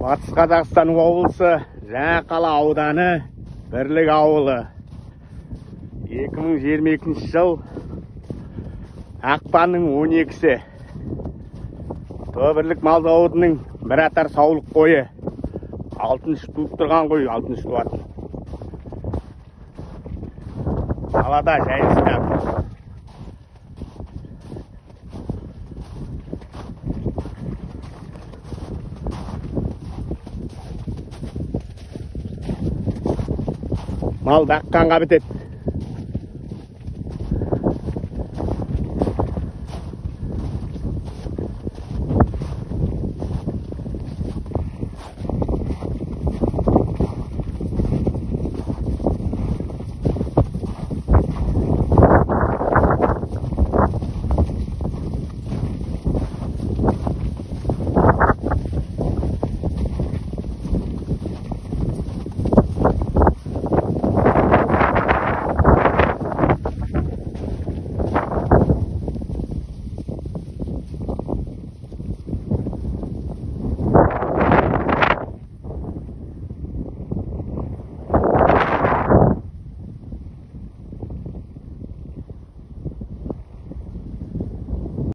Батыс Қазақстан облысы Жаңақала ауданы Бірлік ауылы. 2022 жыл ақпанның 12-сі. Бірлік мал зауытының бір атар саулық қойы. 6-шы туып тұрған қой, 6-шы туатын. Қалада жайылыстан. Мал баққанға бітеді.